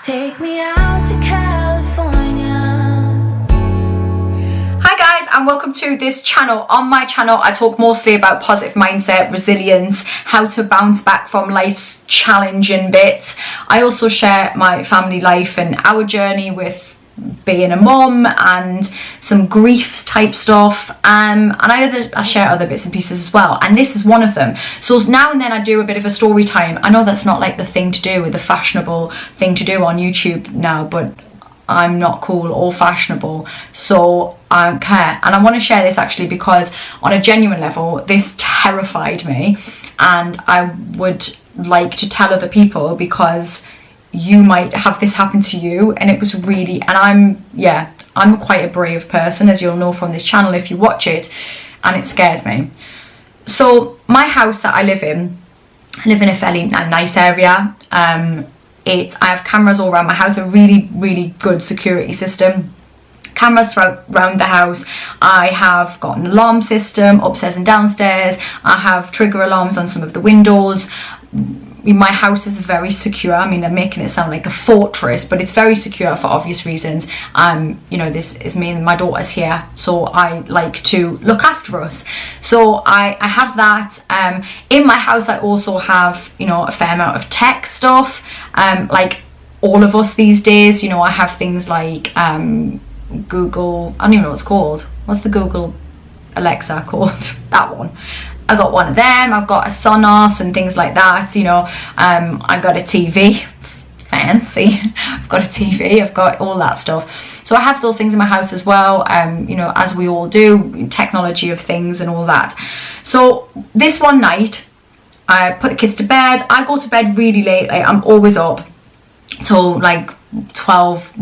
Take me out to California. Hi guys, and welcome to this channel. On my channel I talk mostly about positive mindset, resilience, how to bounce back from life's challenging bits. I also share my family life and our journey with being a mum and some grief type stuff, and I share other bits and pieces as well, and this is one of them. So now and then I do a bit of a story time. I know that's not like the thing to do, with the fashionable thing to do on YouTube now, but I'm not cool or fashionable, so I don't care. And I want to share this actually because on a genuine level this terrified me, and I would like to tell other people because you might have this happen to you. And it was really, and I'm quite a brave person, as you'll know from this channel if you watch it, and it scared me. So my house that I live in a fairly nice area. I have cameras all around my house, a really good security system. Cameras around the house. I have got an alarm system upstairs and downstairs. I have trigger alarms on some of the windows. My house is very secure. I mean, I'm making it sound like a fortress, but it's very secure for obvious reasons. You know, this is me and my daughter's here, so I like to look after us. So I have that. In my house I also have, you know, a fair amount of tech stuff. Like all of us these days, you know, I have things like Google, I don't even know what it's called. What's the Google Alexa called? That one. I got one of them. I've got a Sonos and things like that, you know. I got a TV, fancy. I've got a TV, I've got all that stuff. So I have those things in my house as well, you know, as we all do, technology of things and all that. So this one night, I put the kids to bed. I go to bed really late. Like, I'm always up till like 12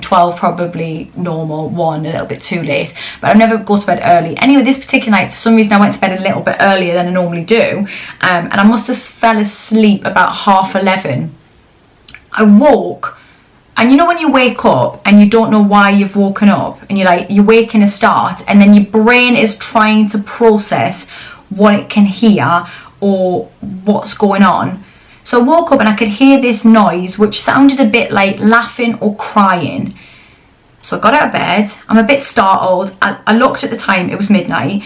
probably normal, 1 a little bit too late, but I never go to bed early. Anyway, this particular night for some reason I went to bed a little bit earlier than I normally do, and I must have fell asleep about 11:30. I woke, and you know when you wake up and you don't know why you've woken up, and you're waking a start, and then your brain is trying to process what it can hear or what's going on. So I woke up and I could hear this noise which sounded a bit like laughing or crying. So I got out of bed. I'm a bit startled. I looked at the time, it was midnight.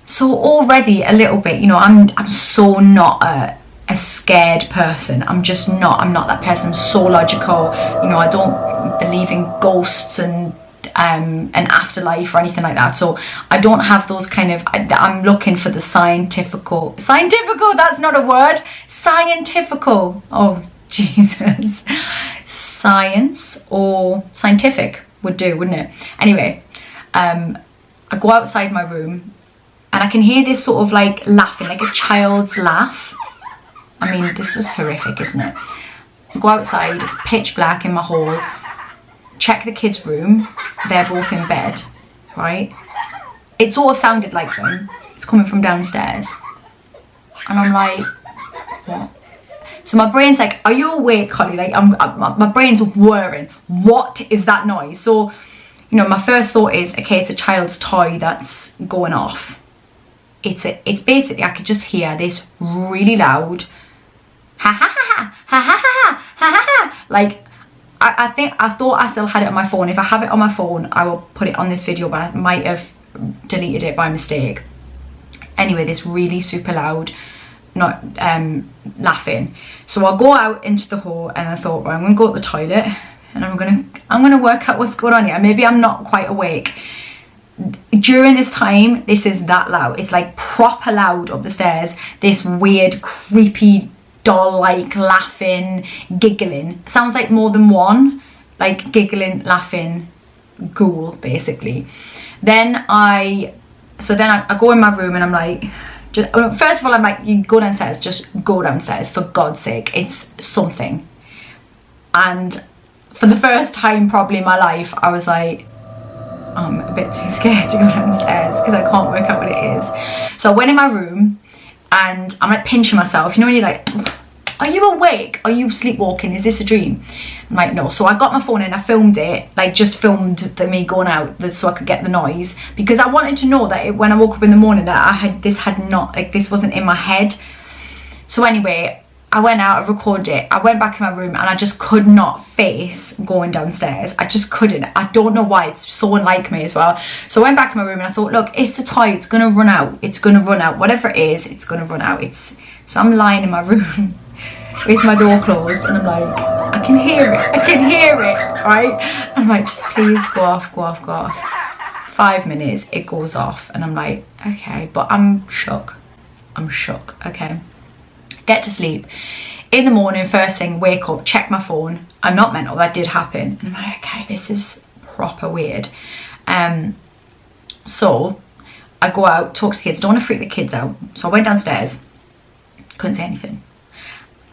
So already a little bit, you know, I'm so not a scared person. I'm not that person. I'm so logical. You know, I don't believe in ghosts and an afterlife or anything like that, so I don't have those kind of, I'm looking for the scientifical, that's not a word, scientifical, oh Jesus, science or scientific would do, wouldn't it? Anyway, I go outside my room and I can hear this sort of like laughing, like a child's laugh. I mean, this is horrific, isn't it? I go outside, it's pitch black in my hall. Check the kids' room, they're both in bed, right? It sort of sounded like them. It's coming from downstairs. And I'm like, what? So my brain's like, are you awake, Holly? Like, my brain's whirring. What is that noise? So, you know, my first thought is, okay, it's a child's toy that's going off. It's basically, I could just hear this really loud, ha ha ha ha ha ha ha ha ha, like, I thought I still had it on my phone. If I have it on my phone, I will put it on this video, but I might have deleted it by mistake. Anyway, this really super loud, not laughing. So I'll go out into the hall, and I thought, well, I'm gonna go to the toilet and I'm gonna work out what's going on here. Maybe I'm not quite awake. During this time, this is that loud. It's like proper loud up the stairs. This weird, creepy, doll-like laughing, giggling. Sounds like more than one, like giggling, laughing, ghoul basically. Then I go in my room and I'm like, first of all I'm like, you go downstairs, just go downstairs for God's sake, it's something. And for the first time probably in my life, I was like, I'm a bit too scared to go downstairs because I can't work out what it is. So I went in my room and I'm like pinching myself, you know when you're like, are you awake? Are you sleepwalking? Is this a dream? I'm like, no. So I got my phone and I filmed it, like just filmed me going out so I could get the noise, because I wanted to know that when I woke up in the morning that this wasn't in my head. So anyway, I went out, I recorded it, I went back in my room, and I just could not face going downstairs. I just couldn't. I don't know why, it's so unlike me as well. So I went back in my room and I thought, look, it's a toy, it's gonna run out, it's gonna run out, whatever it is, it's gonna run out. So I'm lying in my room with my door closed, and I'm like, I can hear it, right? I'm like, just please go off. 5 minutes, it goes off, and I'm like, okay, but I'm shook, okay. Get to sleep. In the morning, first thing, wake up, check my phone. I'm not mental, that did happen. I'm like, okay, this is proper weird. So I go out, talk to the kids, don't want to freak the kids out. So I went downstairs, couldn't say anything.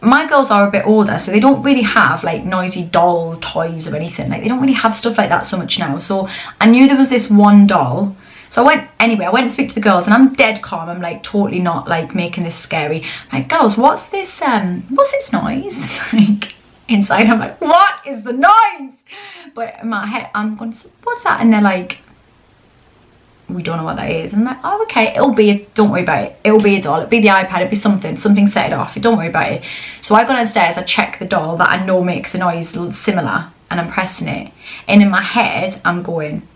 My girls are a bit older, so they don't really have like noisy dolls, toys or anything. Like, they don't really have stuff like that so much now. So I knew there was this one doll. So I went to speak to the girls, and I'm dead calm. I'm like totally not like making this scary. I'm like, girls, what's this noise? Like, inside I'm like, what is the noise? But in my head I'm going, what's that? And they're like, we don't know what that is. And I'm like, oh, okay, don't worry about it. It'll be a doll, it'll be the iPad, it'll be something set it off. Don't worry about it. So I go downstairs, I check the doll that I know makes a noise similar, and I'm pressing it. And in my head, I'm going,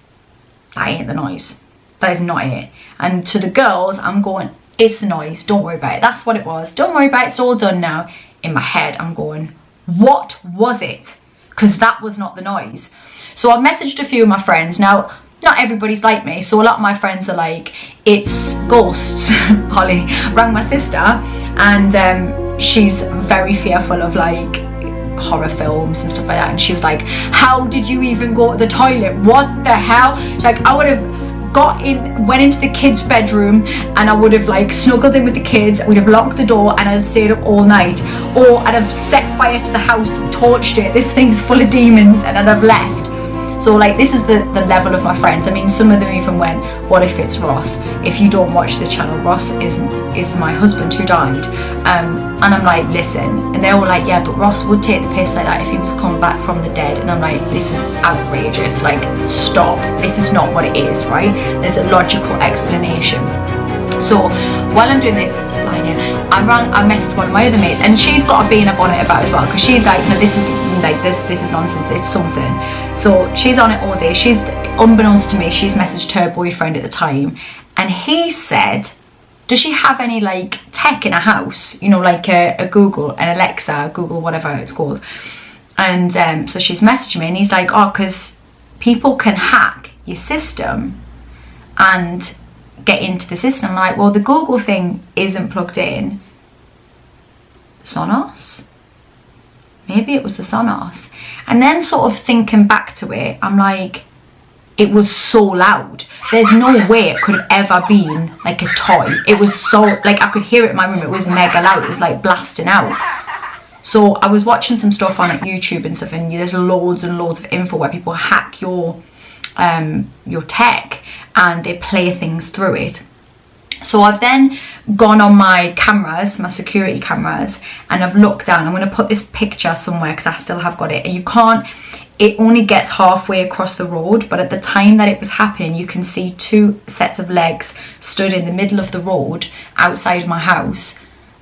that ain't the noise. That is not it. And to the girls, I'm going, it's the noise, don't worry about it. That's what it was. Don't worry about it, it's all done now. In my head, I'm going, what was it? Because that was not the noise. So I've messaged a few of my friends. Now, not everybody's like me, so a lot of my friends are like, it's ghosts. Holly rang my sister, and she's very fearful of like horror films and stuff like that, and she was like, how did you even go to the toilet? What the hell? She's like, I would have went into the kids' bedroom, and I would have like snuggled in with the kids, we'd have locked the door, and I'd have stayed up all night, or I'd have set fire to the house, torched it, this thing's full of demons, and I'd have left. So like, this is the level of my friends. I mean, some of them even went, what if it's Ross? If you don't watch this channel, Ross is my husband who died. And I'm like, listen. And they're all like, yeah, but Ross would take the piss like that if he was coming back from the dead. And I'm like, this is outrageous. Like, stop. This is not what it is, right? There's a logical explanation. So while I'm doing this, I messaged one of my other mates, and she's got a bee in her bonnet about it as well, because she's like, no, this is nonsense, it's something. So she's on it all day. She's, unbeknownst to me, she's messaged her boyfriend at the time, and he said, does she have any like tech in her house, you know, like a Google, an Alexa, Google, whatever it's called. And so she's messaging me, and he's like, oh, because people can hack your system and get into the system. I'm like, well, the Google thing isn't plugged in. Sonos? Maybe it was the Sonos. And then sort of thinking back to it, I'm like, it was so loud. There's no way it could have ever been like a toy. It was so, like, I could hear it in my room. It was mega loud. It was like blasting out. So I was watching some stuff on like YouTube and stuff, and there's loads and loads of info where people hack your tech, and they play things through it. So I've then gone on my cameras, my security cameras, and I've looked down. I'm going to put this picture somewhere because I still have got it. And you can't, it only gets halfway across the road, but at the time that it was happening, you can see two sets of legs stood in the middle of the road outside my house.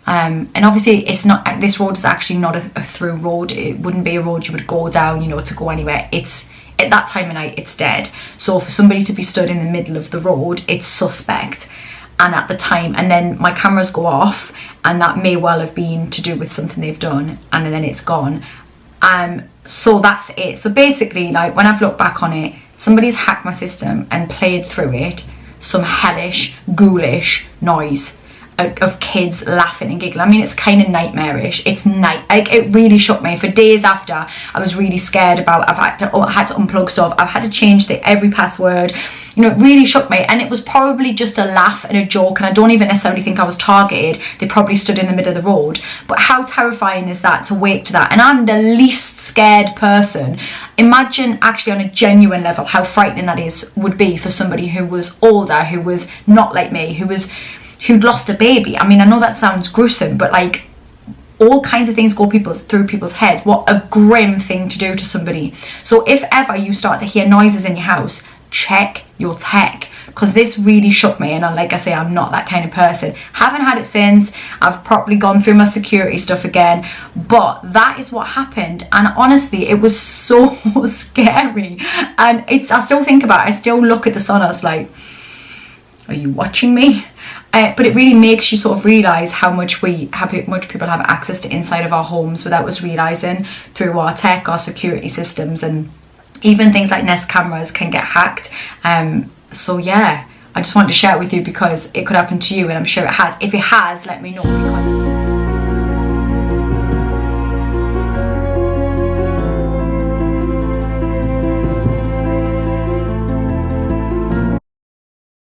And obviously it's not, this road is actually not a through road. It wouldn't be a road you would go down, you know, to go anywhere. It's, at that time of night, it's dead. So for somebody to be stood in the middle of the road, it's suspect. And at the time, and then my cameras go off, and that may well have been to do with something they've done, and then it's gone. So that's it. So basically, like, when I've looked back on it, somebody's hacked my system and played through it some hellish, ghoulish noise of kids laughing and giggling. I mean, it's kind of nightmarish. It's like, it really shook me. For days after, I was really scared about, I've had to unplug stuff, I've had to change every password, you know, it really shook me. And it was probably just a laugh and a joke, and I don't even necessarily think I was targeted. They probably stood in the middle of the road. But how terrifying is that, to wake to that? And I'm the least scared person. Imagine actually on a genuine level how frightening that would be for somebody who was older, who was not like me, who'd lost a baby. I mean, I know that sounds gruesome, but like, all kinds of things go through people's heads. What a grim thing to do to somebody. So if ever you start to hear noises in your house, check your tech. because this really shook me. And like I say, I'm not that kind of person. Haven't had it since. I've properly gone through my security stuff again, but that is what happened. And honestly, it was so scary. And I still think about it. I still look at the sun. I was like, are you watching me? But it really makes you sort of realise how much people have access to inside of our homes without us realising, through our tech, our security systems, and even things like Nest cameras can get hacked. So yeah, I just wanted to share it with you because it could happen to you, and I'm sure it has. If it has, let me know, because